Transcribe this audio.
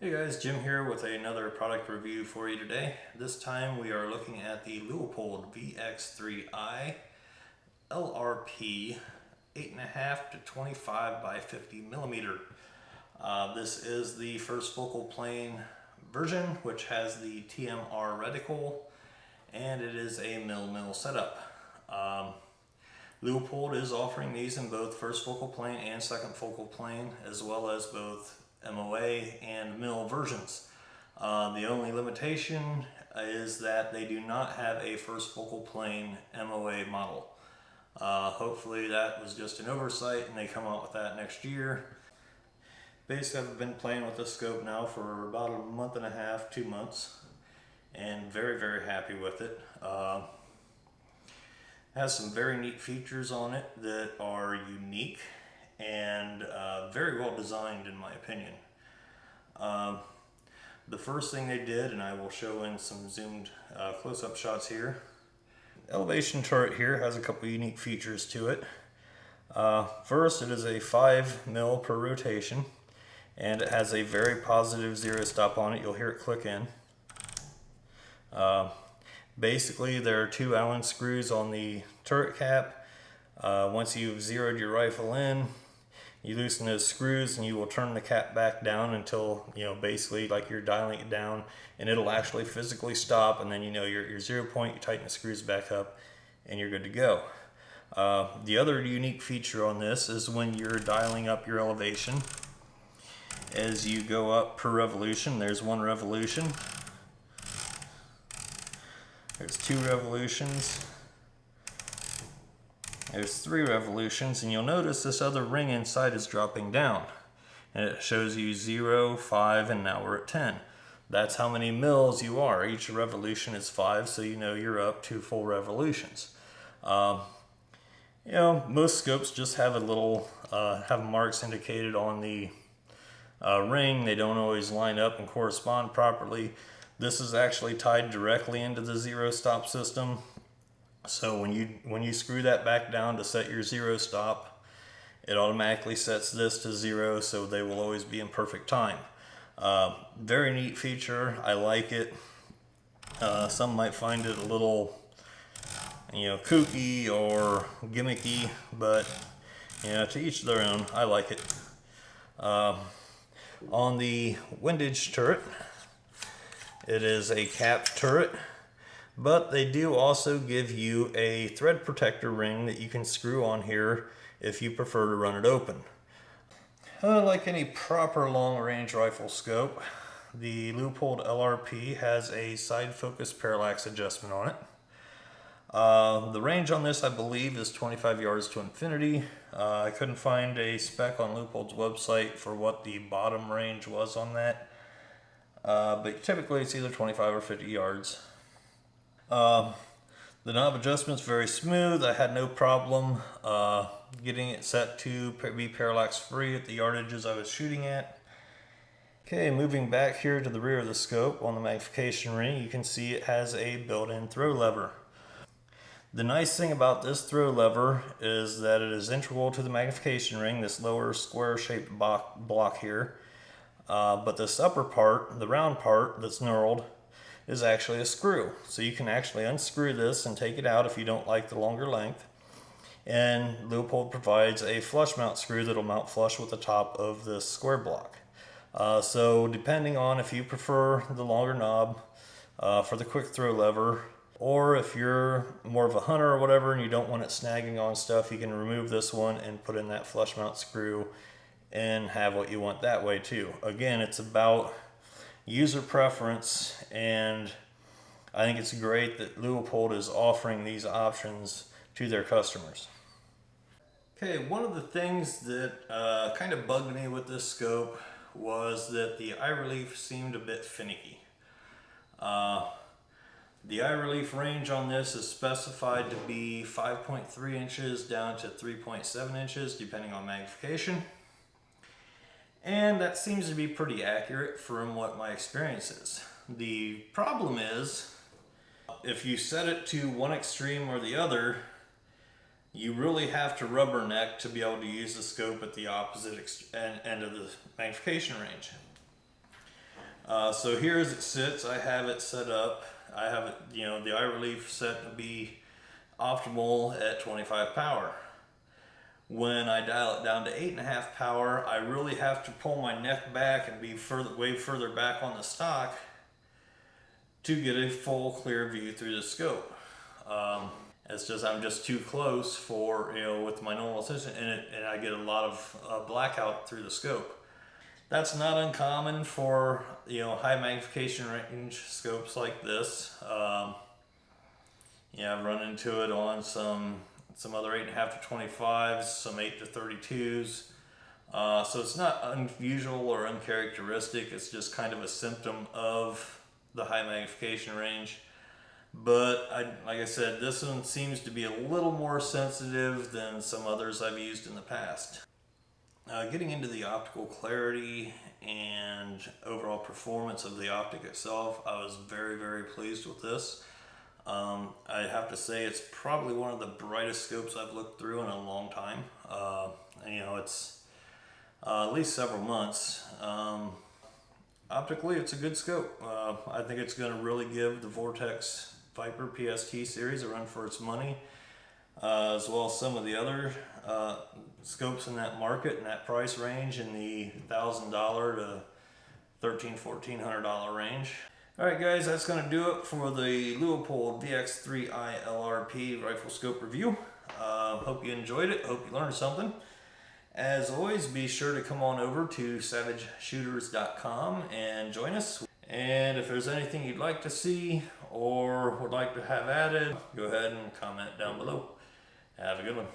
Hey guys, Jim here with another product review for you today. This time we are looking at the Leupold VX-3i LRP 8.5-25x50mm. This is the first focal plane version, which has the TMR Reticle, and it is a mil-mil setup. Leupold is offering these in both first focal plane and second focal plane, as well as both MOA and mil versions. The only limitation is that they do not have a first focal plane MOA model. Hopefully that was just an oversight and they come out with that next year. Basically, I've been playing with this scope now for about a month and a half, 2 months, and very happy with it. It has some very neat features on it that are unique and very well designed in my opinion. The first thing they did, and I will show in some zoomed close-up shots here, the elevation turret here has a couple unique features to it. First, it is a 5 mil per rotation, and it has a very positive zero stop on it. You'll hear it click in. Basically, there are 2 Allen screws on the turret cap. Once you've zeroed your rifle in, you loosen those screws and you will turn the cap back down until, basically like you're dialing it down, and it'll actually physically stop, and then your 0 point, you tighten the screws back up and you're good to go. The other unique feature on this is when you're dialing up your elevation, as you go up per revolution, there's 1 revolution. There's 2 revolutions. There's 3 revolutions, and you'll notice this other ring inside is dropping down. And it shows you 0, 5, and now we're at 10. That's how many mils you are. Each revolution is 5, so you know you're up 2 full revolutions. Most scopes just have a little, have marks indicated on the ring. They don't always line up and correspond properly. This is actually tied directly into the zero stop system. So when you screw that back down to set your zero stop, it automatically sets this to 0, so they will always be in perfect time. Very neat feature. I like it. Some might find it a little, kooky or gimmicky, but to each their own. I like it. On the windage turret, it is a capped turret, but they do also give you a thread protector ring that you can screw on here if you prefer to run it open. Like any proper long-range rifle scope, the Leupold LRP has a side focus parallax adjustment on it. The range on this, I believe, is 25 yards to infinity. I couldn't find a spec on Leupold's website for what the bottom range was on that. But typically it's either 25 or 50 yards. The knob adjustment's very smooth. I had no problem getting it set to be parallax free at the yardages I was shooting at. Okay, moving back here to the rear of the scope on the magnification ring, you can see it has a built-in throw lever. The nice thing about this throw lever is that it is integral to the magnification ring, this lower square shaped block here. But this upper part, the round part that's knurled, is actually a screw. So you can actually unscrew this and take it out if you don't like the longer length. And Leupold provides a flush mount screw that'll mount flush with the top of this square block. So depending on if you prefer the longer knob for the quick throw lever, or if you're more of a hunter or whatever and you don't want it snagging on stuff, you can remove this one and put in that flush mount screw and have what you want that way too. Again, it's about user preference, and I think it's great that Leupold is offering these options to their customers. Okay, one of the things that kind of bugged me with this scope was that the eye relief seemed a bit finicky. The eye relief range on this is specified to be 5.3 inches down to 3.7 inches depending on magnification. And that seems to be pretty accurate from what my experience is. The problem is, if you set it to one extreme or the other, you really have to rubberneck to be able to use the scope at the opposite end of the magnification range. So here as it sits, I have it set up. I have it, you know, the eye relief set to be optimal at 25 power. When I dial it down to 8.5 power, I really have to pull my neck back and be way further back on the stock to get a full clear view through the scope. It's just I'm just too close for, you know, with my normal attention, and I get a lot of blackout through the scope. That's not uncommon for, you know, high magnification range scopes like this. Yeah, I've run into it on some other 8.5-25s, some 8-32s. So it's not unusual or uncharacteristic. It's just kind of a symptom of the high magnification range. But like I said, this one seems to be a little more sensitive than some others I've used in the past. Getting into the optical clarity and overall performance of the optic itself, I was very pleased with this. I have to say it's probably one of the brightest scopes I've looked through in a long time. You know, it's at least several months. Optically, it's a good scope. I think it's going to really give the Vortex Viper PST series a run for its money, as well as some of the other scopes in that market, in that price range, in the $1,000 to $1,400 range. Alright guys, that's going to do it for the Leupold VX-3i LRP rifle scope review. Hope you enjoyed it, hope you learned something. As always, be sure to come on over to savageshooters.com and join us. And if there's anything you'd like to see or would like to have added, go ahead and comment down below. Have a good one.